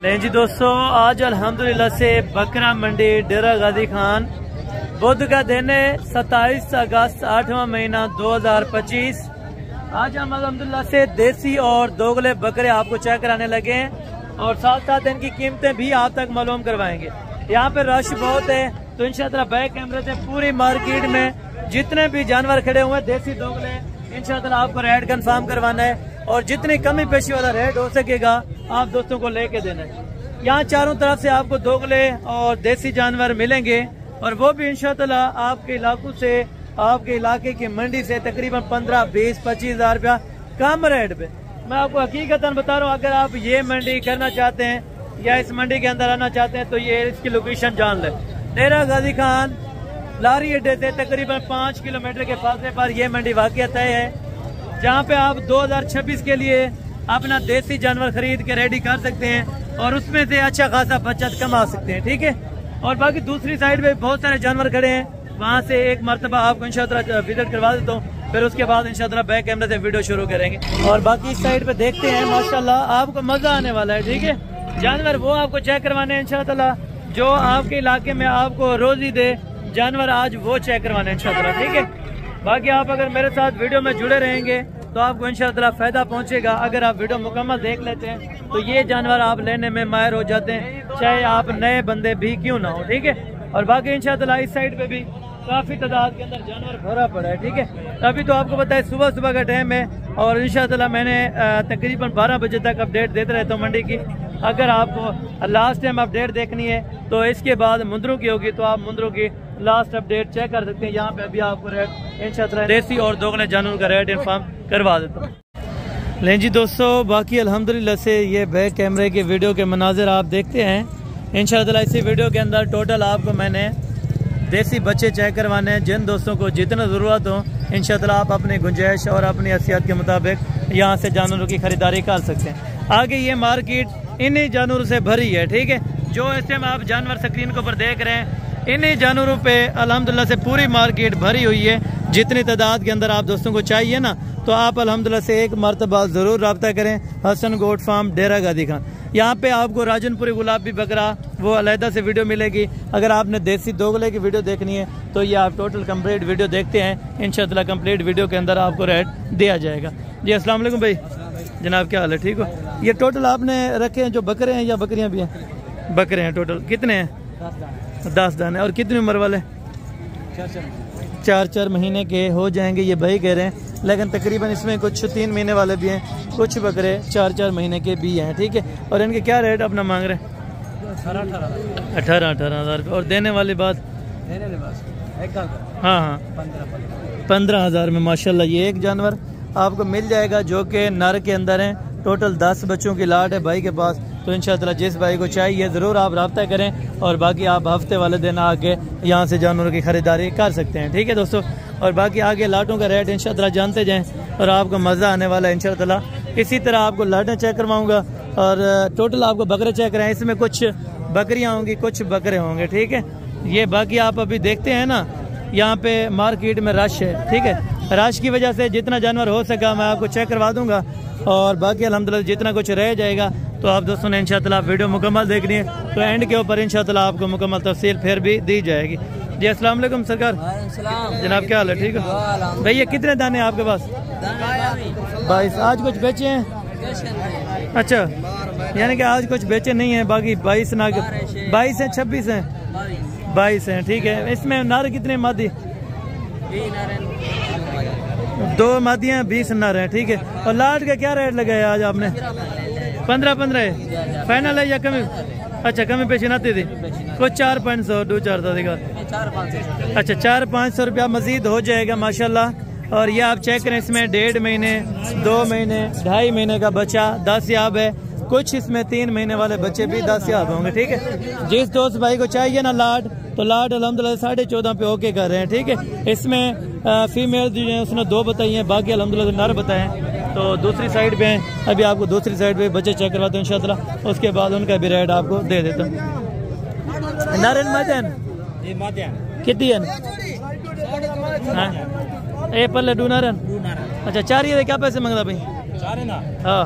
नहीं जी दोस्तों, आज अल्हम्दुलिल्लाह से बकरा मंडी डेरा गाजी खान बुध का दिन है 27 अगस्त 8वां महीना 2025। आज हम अल्हम्दुलिल्लाह से देसी और दोगले बकरे आपको चेक कराने लगे हैं और साथ साथ इनकी कीमतें भी आप तक मालूम करवाएंगे। यहाँ पे रश बहुत है तो इंशाअल्लाह बैक कैमरे से पूरी मार्केट में जितने भी जानवर खड़े हुए हैं देसी दोगले इंशाअल्लाह आपको रेट कंफर्म करवाना है और जितनी कमी पेशी वाला रेट हो सकेगा आप दोस्तों को लेके देना है। यहाँ चारों तरफ से आपको दोगले और देसी जानवर मिलेंगे और वो भी इंशाअल्लाह आपके इलाकों से, आपके इलाके की मंडी से तकरीबन 15, 20, 25 हज़ार रुपया कम रेट पे। मैं आपको हकीकतन बता रहा हूँ, अगर आप ये मंडी करना चाहते हैं या इस मंडी के अंदर आना चाहते हैं तो ये इसकी लोकेशन जान ले। डेरा गाजी खान लारी अड्डे से तकरीबन 5 किलोमीटर के फासले पर यह मंडी वाक़ियत है, जहाँ पे आप 2026 के लिए अपना देसी जानवर खरीद के रेडी कर सकते हैं और उसमें से अच्छा खासा बचत कमा सकते हैं। ठीक है, और बाकी दूसरी साइड पे बहुत सारे जानवर खड़े हैं, वहाँ से एक मरतबा आपको इंशाअल्लाह विजिट करवा देता हूँ, फिर उसके बाद इंशाअल्लाह बैक कैमरे से वीडियो शुरू करेंगे। और बाकी इस साइड पे देखते हैं, माशाल्लाह आपको मजा आने वाला है। ठीक है, जानवर वो आपको चेक करवाने हैं इंशाअल्लाह जो आपके इलाके में आपको रोजी दे, जानवर आज वो चेक करवाने हैं इंशाअल्लाह। ठीक है, बाकी आप अगर मेरे साथ वीडियो में जुड़े रहेंगे तो आपको इंशाअल्लाह फायदा पहुंचेगा। अगर आप वीडियो मुकम्मल देख लेते हैं तो ये जानवर आप लेने में माहिर हो जाते हैं, चाहे आप नए बंदे भी क्यों ना हो। ठीक है, और बाकी इंशाअल्लाह इस साइड पे भी काफी तादाद के अंदर जानवर भरा पड़ा है। ठीक है, अभी तो आपको पता है सुबह सुबह का टाइम है और इंशाअल्लाह मैंने तकरीबन 12 बजे तक अपडेट देते रहता हूँ मंडी की। अगर आपको लास्ट टाइम अपडेट देखनी है तो इसके बाद मुंदरों की होगी तो आप मुंदरों की लास्ट अपडेट चेक कर सकते हैं। यहाँ पे अभी आपको रेट इंशाअल्लाह देसी और दोगले जानवर का रेट इन्फॉर्म करवा देता हूँ। लें जी दोस्तों, बाकी अल्हम्दुलिल्लाह से ये बैक कैमरे के वीडियो के मनाजिर आप देखते हैं। इंशाअल्लाह इसी वीडियो के अंदर टोटल आपको मैंने देसी बच्चे चेक करवाने हैं। जिन दोस्तों को जितना ज़रूरत हो इंशाअल्लाह आप अपनी गुंजाइश और अपनी हैसियत के मुताबिक यहाँ से जानवरों की खरीदारी कर सकते हैं। आगे ये मार्केट इन्हीं जानवरों से भरी है। ठीक है, जो इस टाइम आप जानवर स्क्रीन के ऊपर देख रहे हैं इन्हीं जानवरों पे अल्हम्दुलिल्लाह से पूरी मार्केट भरी हुई है। जितनी तादाद के अंदर आप दोस्तों को चाहिए ना तो आप अल्हम्दुलिल्लाह से एक मरतबा ज़रूर रब्ता करें हसन गोट फार्म डेरा गाजी खान। यहाँ पे आपको राजनपुरी गुलाबी बकरा वो अलहदा से वीडियो मिलेगी। अगर आपने देसी दोगले की वीडियो देखनी है तो ये आप टोटल कंप्लीट वीडियो देखते हैं, इंशाअल्लाह कंप्लीट वीडियो के अंदर आपको रेट दिया जाएगा। जी अस्सलाम वालेकुम भाई, जनाब क्या हाल है? ठीक हो? ये टोटल आपने रखे हैं जो बकरे हैं या बकरियाँ भी हैं? बकरे हैं। टोटल कितने हैं? 10 दाने। और कितनी उम्र वाले? 4 महीने के हो जाएंगे ये भाई कह रहे हैं, लेकिन तकरीबन इसमें कुछ 3 महीने वाले भी हैं, कुछ बकरे 4 महीने के भी हैं। ठीक है, और इनके क्या रेट अपना मांग रहे हैं? 18 हज़ार रुपये। और देने वाली बात? हाँ 15 हज़ार में माशाल्लाह ये एक जानवर आपको मिल जाएगा जो कि नर के अंदर है। टोटल 10 बच्चों की लाट है भाई के पास, तो इंशाअल्लाह जिस भाई को चाहिए ज़रूर आप रब्ता करें और बाकी आप हफ्ते वाले दिन आके यहाँ से जानवरों की खरीदारी कर सकते हैं। ठीक है दोस्तों, और बाकी आगे लाटों का रेट इंशाअल्लाह जानते जाएं और आपको मज़ा आने वाला है इंशाअल्लाह। इसी तरह आपको लाटें चेक करवाऊँगा और टोटल आपको बकरे चेक कराएँ। इसमें कुछ बकरियाँ होंगी, कुछ बकरे होंगे। ठीक है, ये बाकी आप अभी देखते हैं ना यहाँ पे मार्केट में रश है। ठीक है, रश की वजह से जितना जानवर हो सका मैं आपको चेक करवा दूँगा और बाकी अल्हम्दुलिल्लाह जितना कुछ रह जाएगा तो आप दोस्तों ने इंशाअल्लाह वीडियो मुकम्मल देखनी है तो एंड के ऊपर इंशाअल्लाह आपको मुकम्मल तफसील फिर भी दी जाएगी। जी अस्सलाम वालेकुम सरकार, जनाब क्या हाल है? ठीक है भैया, कितने दाने हैं आपके पास? 22। आज कुछ बेचे हैं? अच्छा, यानी कि आज कुछ बेचे नहीं है, बाकी 22 ना 22 हैं, 26 हैं, 22 हैं। ठीक है, इसमें नर कितने? मादी 2 मादियाँ 20 नर हैं। ठीक है, और लाट का क्या रेट लगाया आज आपने? 15 है। फाइनल है या कमी? अच्छा, कमी पेशी नाती थी कुछ 4-500 2-4 दिखा। अच्छा, 400-500 रुपया मजीद हो जाएगा माशाल्लाह। और ये आप चेक करें, इसमें 1.5 महीने 2 महीने 2.5 महीने का बच्चा 10 याब है, कुछ इसमें 3 महीने वाले बच्चे भी 10 याब होंगे। ठीक है, जिस दोस्त भाई को चाहिए ना लाट तो लाट अल्हम्दुलिल्लाह 14.5 पे ओके कर रहे हैं। ठीक है, इसमें फीमेल जो है उसने 2 बताई हैं, बाकी अल्हम्दुलिल्लाह नर बताए हैं। तो दूसरी साइड पे हैं, अभी आपको दूसरी साइड पे बच्चे चेक करवाते हैं इंशाअल्लाह, उसके बाद उनका भी रेट आपको दे देता हूँ। नारन मादन कितनी है? ए पल्ले 2 नारन। अच्छा, 4 ये क्या पैसे मंगता भाई? हाँ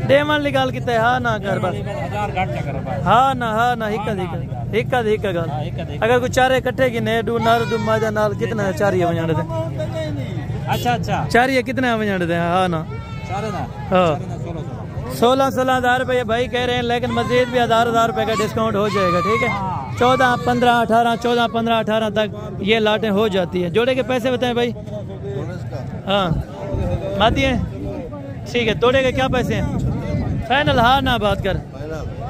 डेमन निकाल कितने हाँ ना कर बस हाँ ना हिक्का गल अगर कोई चारे इकट्ठे की ने डू नार डू माजा नाल कितना चारिये वजाने दे अच्छा चारिये कितने वजाने दे हाँ ना हाँ 16,000 रुपये भाई कह रहे हैं, लेकिन मजीद भी 1,000 रुपये का डिस्काउंट हो जाएगा। ठीक है 14, 15, 18 14, 15, 18 तक ये लाटें हो जाती है। जोड़े के पैसे बताएं भाई। हाँ माती हैं ठीक है। तोड़े के क्या पैसे हैं फाइनल हाँ ना बात कर।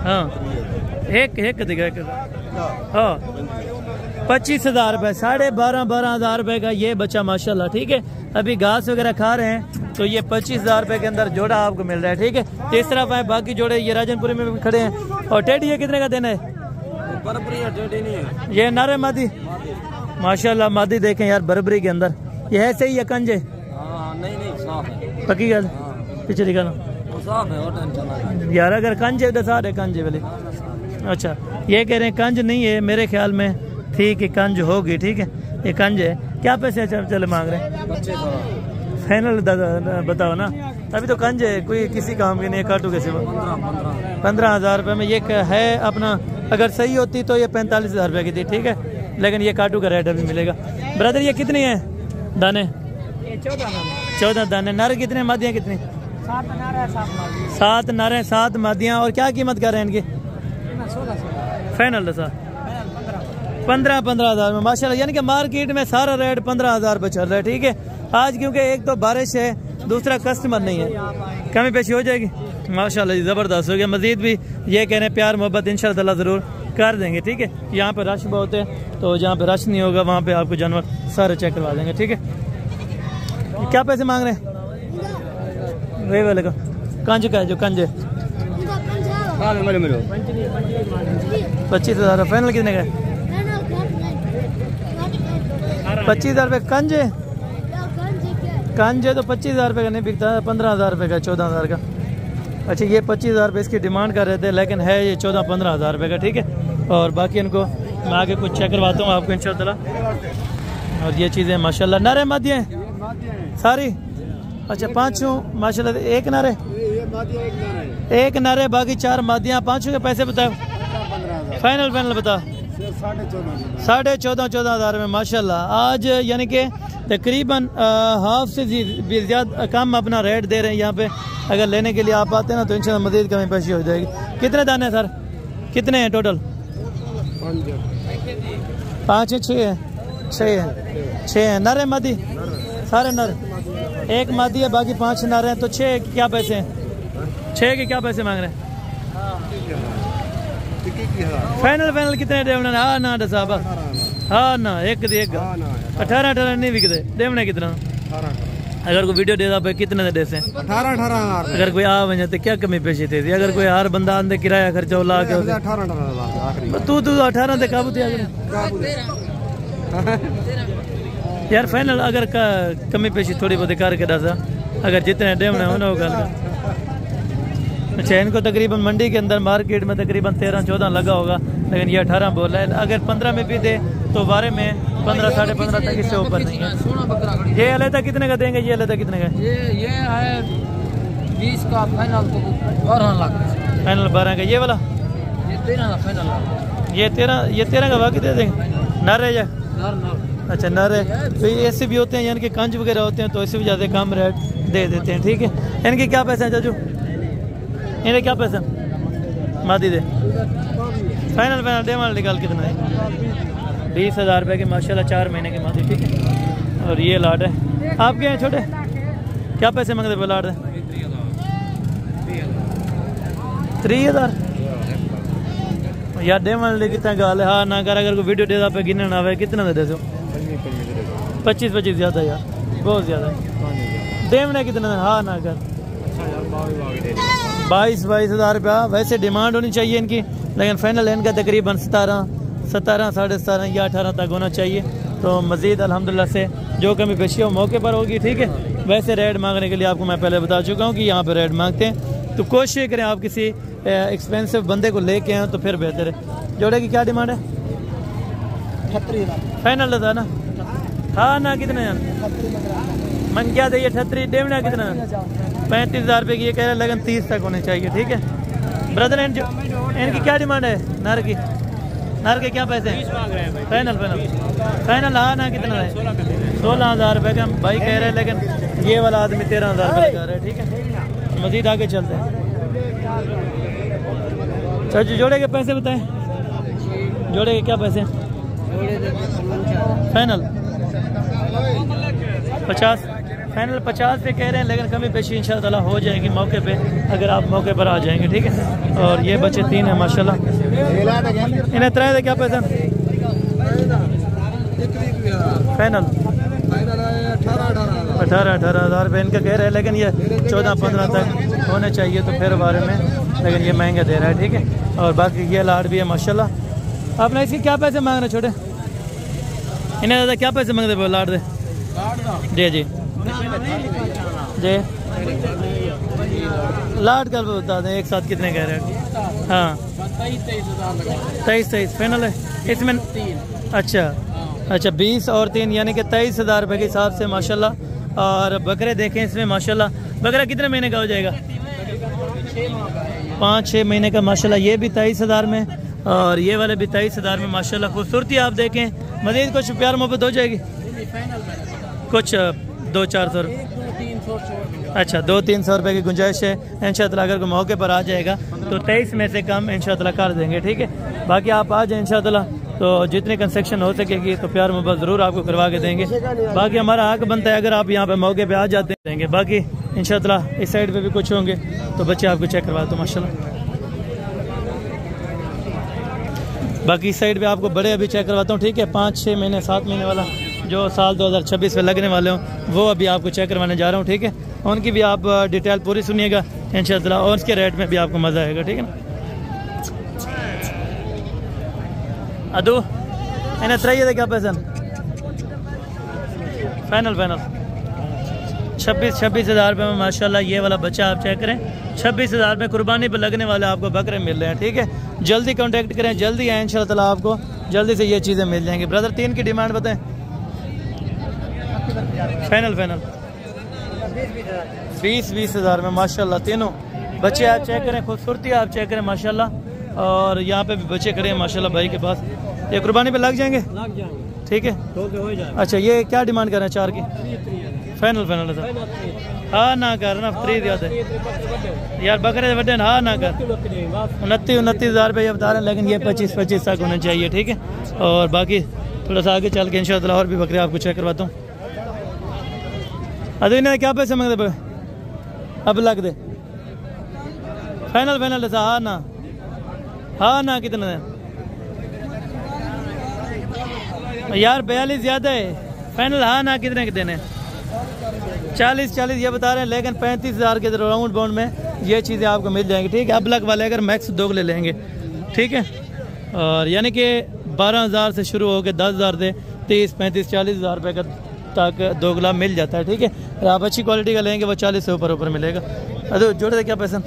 हाँ एक दिखा हाँ 25,000 रुपये 12,500 रुपये का ये बच्चा माशाल्लाह। ठीक है अभी घास वगैरह खा रहे हैं तो ये 25,000 रुपये के अंदर जोड़ा आपको मिल रहा है। ठीक है इस तरफ आए बाकी जोड़े ये राजनपुरी में भी खड़े हैं। और टेडी ये कितने का देना है? ये नारे मादी माशाल्लाह मादी देखें यार बरबरी के अंदर ये है सही है कंजे नहीं पक्की गल पीछे दिखाना यार अगर कंजे दसा रहे कंजे वाले। अच्छा ये कह रहे हैं कंज नहीं है मेरे ख्याल में ठीक है कंज होगी। ठीक है ये कंज है। क्या पैसे चले मांग रहे हैं फाइनल बताओ ना। अभी तो कंज है कोई किसी काम के नहीं काटू के सिवा 15,000 रुपये में ये है अपना। अगर सही होती तो ये 45,000 रुपये की थी। ठीक है लेकिन ये काटू का रेट अभी मिलेगा। ब्रदर ये कितने हैं दाने? 14 दाने। नारे कितने मादियाँ कितनी? 7 नारे 7 मादियाँ। और क्या कीमत कर रहे हैं इनकी फाइनल? 15,000 में माशाल्लाह। यानी कि मार्केट में सारा रेट 15,000 पे चल रहा है। ठीक है आज क्योंकि एक तो बारिश है दूसरा कस्टमर नहीं है कमी पेशी हो जाएगी माशाल्लाह जी ज़बरदस्त हो गया। मजीद भी ये कह रहे हैं प्यार मोहब्बत इंशाअल्लाह ज़रूर कर देंगे। ठीक है यहाँ पे रश बहुत है तो जहाँ पे रश नहीं होगा वहाँ पे आपको जानवर सारे चेक करवा देंगे। ठीक है क्या पैसे मांग रहे हैं वे वाले का? कंज का है जो कंज है 25,000 फाइनल कितने का? 25,000 रुपये कंज है। कंज है तो 25,000 रुपये का नहीं बिकता 15,000 रुपये का 14,000 का। अच्छा ये 25,000 रुपये इसकी डिमांड कर रहे थे लेकिन है ये 14-15,000 रुपये का। ठीक है और बाकी इनको मैं आगे कुछ चेक करवाता हूँ आपको इंशाअल्लाह। और ये चीज़ें माशाल्लाह नारे मादियाँ हैं सारी। अच्छा 5 माशाल्लाह एक नारे बाकी 4 मादियाँ। 5 के पैसे बताओ फाइनल बता 14,500 में माशाल्लाह। आज यानी कि तकरीबन हाफ से भी ज़्यादा कम अपना रेट दे रहे हैं यहाँ पे। अगर लेने के लिए आप आते हैं ना तो इंशाल्लाह मज़ीद कमी पेशी हो जाएगी। कितने दाने सर कितने हैं टोटल? 5 है 6 है नरे मादी सारे नर। एक मादी है बाकी 5 नर हैं तो 6 क्या पैसे हैं? 6 के क्या पैसे मांग रहे हैं फाइनल कितने देवना? हाँ ना साहब हाँ ना एक 18 नहीं बिकते देवने कितना? अगर कोई वीडियो देता पे कितने दे से 18,000। अगर कोई आ वजह तो क्या कमी पेशी थी? अगर कोई हर बंदा आंदे किराया खर्चा ला के 18 तू 18 दे काबू थी यार फाइनल। अगर कमी पेशी थोड़ी बहुत करके दसा अगर जितने देवने हो ना वो गल। अच्छा इनको तकरीबन मंडी के अंदर मार्केट में तकरीबन 13-14 लगा होगा लेकिन ये 18 बोल रहा है। अगर 15 में भी दे तो बारे में 15 साढ़े 15 तक इससे ऊपर नहीं है। ये अलहदा कितने का देंगे? ये अलहदा कितने का? ये है 20 का फाइनल तो 12 लाख फाइनल 12 का। ये वाला ये 13 का बाकी दे देंगे नर है या? अच्छा नर है तो ये ऐसे भी होते हैं यानी कि कंज वगैरह होते हैं तो इससे भी ज़्यादा कम रेट दे देते हैं। ठीक है इनके क्या पैसे हैं चाचू? इन्हें क्या पैसा मादी दे फाइनल दे माल निकाल कितना है? 20,000 रुपये की माशाल्लाह 4 महीने की मादी। ठीक है और ये लाड है आपके हैं छोटे क्या पैसे मांगते पे लाड है? 3,000 यार दे माल कितना गाल है? हाँ ना कर अगर कोई वीडियो देता पे गिनना आवे कितना दे दो? 25 ज़्यादा यार बहुत ज़्यादा देवने कितना? हाँ ना कर 22,000 रुपया वैसे डिमांड होनी चाहिए इनकी लेकिन फाइनल इनका तकरीबन 17, 17.5 या 18 तक होना चाहिए। तो मज़ीद अल्हम्दुलिल्लाह से जो कमी पेशी हो मौके पर होगी। ठीक है वैसे रेट मांगने के लिए आपको मैं पहले बता चुका हूँ कि यहाँ पे रेट मांगते हैं तो कोशिश करें आप किसी एक्सपेंसिव बंदे को लेके आए तो फिर बेहतर है। जोड़े की क्या डिमांड है? 38 फाइनल था ना? हाँ ना कितने मन क्या दे 38 देवना कितना? 35,000 रुपये की ये कह रहे हैं, लेकिन 30 तक होने चाहिए। ठीक है ब्रदर, इनकी क्या डिमांड है? नर की, नर के क्या पैसे हैं? फाइनल फाइनल हाँ ना कितना है? 16,000 रुपये का भाई कह रहे हैं, लेकिन ये वाला आदमी 13,000 रुपये लगा रहा है। ठीक है मजीद आगे चलते हैं। चाची जोड़े के पैसे बताएं, जोड़े के क्या पैसे? फाइनल 50, फाइनल 50 पे कह रहे हैं, लेकिन कमी पेशी इंशाअल्लाह हो जाएगी मौके पे, अगर आप मौके पर आ जाएंगे। ठीक है और ये बच्चे 3 हैं माशाल्लाह। इन्हें तरह से क्या पैसा? फाइनल 18,000 रुपये इनका कह रहे हैं, लेकिन ये 14-15 तक होने चाहिए तो फिर बारे में, लेकिन ये महंगा दे रहा है। ठीक है और बाकी ये लाड भी है माशाल्लाह। आपने इसके क्या पैसे मांग रहे छोटे? इन्हें ज़्यादा क्या पैसे मांग रहे लाड दे? जी जी जी लाड का बता दें एक साथ कितने कह रहे हैं? हाँ 23 फाइनल है इसमें। अच्छा 20 और 3 यानी कि 23,000 रुपये के हिसाब से माशाल्लाह। और बकरे देखें इसमें माशाल्लाह। बकरा कितने महीने का हो जाएगा? 5-6 महीने का माशाल्लाह। ये भी 23,000 में और ये वाले भी 23,000 में माशाल्लाह। खूबसूरती आप देखें, मजीद कुछ प्यार मोहब्बत हो जाएगी कुछ 200-400 अच्छा 200-300 रुपये की गुंजाइश है इंशाअल्लाह। अगर कोई मौके पर आ जाएगा तो 23 में से कम इंशाअल्लाह कर देंगे। ठीक है बाकी आप आ जाए इंशाअल्लाह, तो जितनी कंस्ट्रक्शन हो सकेगी तो प्यार मोहब्बत ज़रूर आपको करवा के देंगे। बाकी हमारा हक बनता है अगर आप यहाँ पे मौके पे आ जाते देंगे। बाकी इंशाअल्लाह इस साइड पे भी कुछ होंगे तो बच्चे आपको चेक करवा दो माशाल्लाह। बाकी इस साइड पे आपको बड़े अभी चेक करवाता हूँ। ठीक है 5-6 महीने 7 महीने वाला जो साल 2026 में लगने वाले हों वो अभी आपको चेक करवाने जा रहा हूँ। ठीक है उनकी भी आप डिटेल पूरी सुनिएगा इंशाअल्लाह और उसके रेट में भी आपको मज़ा आएगा। ठीक है ना अदू इन्हें त्रैया क्या पैसा? फाइनल 26,000 रुपये में माशाल्लाह। ये वाला बच्चा आप चेक करें 26,000 में कुर्बानी पर लगने वाले आपको बकरे मिल रहे हैं। ठीक है जल्दी कांटेक्ट करें, जल्दी आए इंशाअल्लाह, आपको जल्दी से ये चीज़ें मिल जाएंगी। ब्रदर 3 की डिमांड बताएं। फाइनल 20,000 में माशाल्लाह। तीनों बच्चे आप चेक करें, खूबसूरती आप चेक करें माशाल्लाह। और यहाँ पे भी बच्चे खड़े हैं माशाल्लाह भाई के पास। ये कुर्बानी पे लग जाएंगे? ठीक है अच्छा ये क्या डिमांड कर रहे हैं? 4 की फाइनल हाँ ना कर ना 3 याद है यार बकरे बड़े हाँ ना कर। 29,000 रुपये ये बता रहे हैं, लेकिन ये 25 तक होने चाहिए। ठीक है और बाकी थोड़ा सा आगे चल के इंशाअल्लाह और भी बकरे आपको चेक करवाता हूँ। अरे इन्हें क्या पैसे मांगते अब लग दे? फाइनल हाँ ना कितना है यार? 42 ज़्यादा है। फाइनल हाँ ना कितने के देने? 40 ये बता रहे हैं, लेकिन 35,000 के राउंड बाउंड में ये चीज़ें आपको मिल जाएंगी। ठीक है अब लग वाले अगर मैक्स 2 ले लेंगे। ठीक है और यानी कि 12,000 से शुरू होकर 10,000 से 30-35-40,000 रुपये का तक 2 मिल जाता है। ठीक है आप अच्छी क्वालिटी का लेंगे वो 40 से ऊपर मिलेगा। अरे जोड़े से क्या पैसा?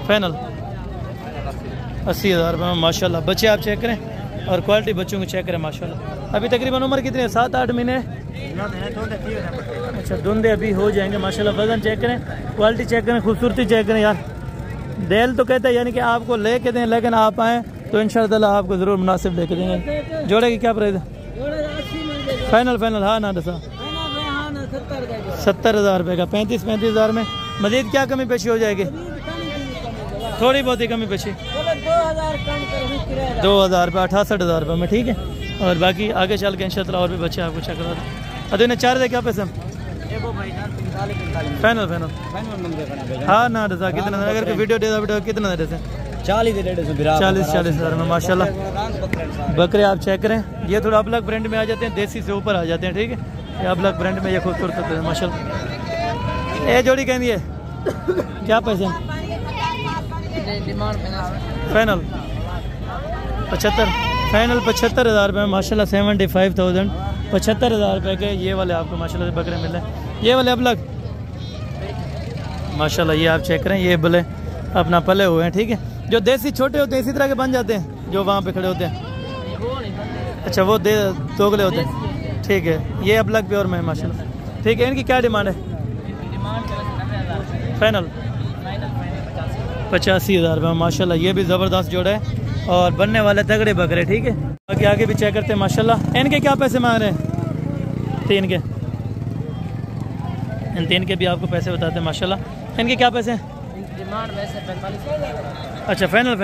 फाइनल 80,000 रुपये में माशाल्लाह। बच्चे आप चेक करें और क्वालिटी बच्चों को चेक करें माशाल्लाह। अभी तकरीबन उम्र कितनी है? 7-8 महीने। अच्छा धुंधे अभी हो जाएंगे माशाल्लाह। वजन चेक करें, क्वालिटी चेक करें, खूबसूरती चेक करें यार। देल तो कहते हैं यानी कि आपको लेके दें, लेकिन आप आएँ तो इंशाअल्लाह आपको ज़रूर मुनासिब लेके देंगे। जोड़े की क्या प्राइस है? फाइनल हाँ ना दसा 70,000 रुपये का। 35,000 में मजीद क्या कमी पेशी हो जाएगी? थोड़ी बहुत ही कमी पेशी 2,000 रुपये 68,000 रुपये में। ठीक है और बाकी आगे चल के इंशाअल्लाह और भी बच्चे आपको चेक करा दें। अरे इन्हें 4 क्या पैसे? फाइनल हाँ ना दसा कितना? अगर कोई वीडियो दे कितना दे? 40,000 में माशाल्लाह। बकरे आप चेक करें, ये थोड़ा अपलग ब्रांड में आ जाते हैं, देसी से ऊपर आ जाते हैं। ठीक है ये अपलग ब्रांड में ये खूबसूरत होते हैं माशाल्लाह। ये जोड़ी कहती है क्या पैसे? फाइनल 75,000 रुपये में माशाल्लाह। 75,000 75,000 रुपये के ये वाले आपको माशाल्लाह से बकरे मिल रहे हैं। ये वाले अपलग माशाल्लाह ये आप चेक करें, ये बोले अपना पले हुए हैं। ठीक है जो देसी छोटे होते हैं इसी तरह के बन जाते हैं जो वहाँ पे खड़े होते हैं। अच्छा वो दोगले होते हैं। ठीक है ये अपलग प्योर में है माशाल्लाह। ठीक है इनकी क्या डिमांड है? फाइनल 85,000 रुपये माशाल्लाह। ये भी ज़बरदस्त जोड़ा है और बनने वाले तगड़े बकरे, ठीक है। बाकी आगे भी चेक करते हैं माशाल्लाह। इनके क्या पैसे मांग रहे हैं? 3 के, इन 3 के भी आपको पैसे बताते हैं माशाल्लाह। इनके क्या पैसे हैं? अच्छा फाइनल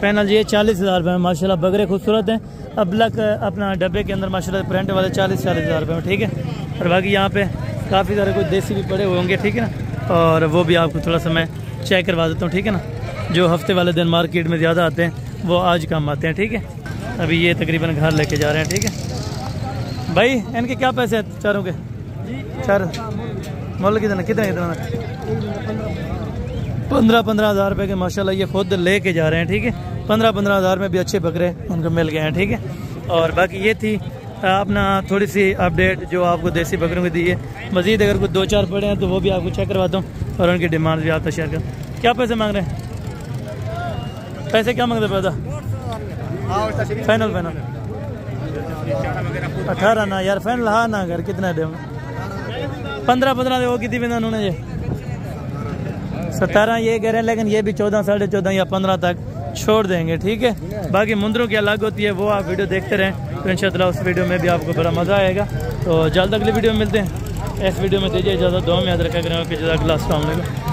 फाइनल ये 40,000 रुपये में माशाल्लाह। बकरे खूबसूरत हैं। अब लक अपना डब्बे के अंदर माशाल्लाह प्रिंट वाले 40,000 रुपये में, ठीक है। और बाकी यहाँ पे काफ़ी सारे कुछ देसी भी पड़े हुए होंगे, ठीक है ना। और वो भी आपको थोड़ा सा मैं चेक करवा देता हूँ, ठीक है ना। जो हफ्ते वाले दिन मार्केट में ज़्यादा आते हैं वो आज कम आते हैं, ठीक है। अभी ये तकरीबन घर लेके जा रहे हैं, ठीक है भाई। इनके क्या पैसे हैं चारों के? 4 मोल कितना 15,000 रुपये के माशाल्लाह। ये खुद लेके जा रहे हैं, ठीक है। 15,000 में भी अच्छे बकरे उनको मिल गए हैं, ठीक है। और बाकी ये थी अपना थोड़ी सी अपडेट जो आपको देसी बकरों की दी है। मज़ीद अगर कुछ 2-4 पड़े हैं तो वो भी आपको चेक करवाता हूँ और उनकी डिमांड भी आपको शेयर करूँ। क्या पैसे मांग रहे हैं? पैसे क्या मांग रहे पैदा? फाइनल 18 ना यार, फाइनल हाँ ना कर कितना दे? 15 दे वो कितनी बिना उन्होंने ये 17 ये कह रहे हैं, लेकिन ये भी 14, 14.5 या 15 तक छोड़ देंगे, ठीक है। बाकी मुंदरों की अलग होती है, वो आप वीडियो देखते रहें तो इंशाल्लाह उस वीडियो में भी आपको बड़ा मज़ा आएगा। तो जल्द अगली वीडियो में मिलते हैं। इस वीडियो में दीजिए इजाज़त, दुआ में याद रखा करें कि जज़ाकल्लाह, अस्सलाम वालेकुम।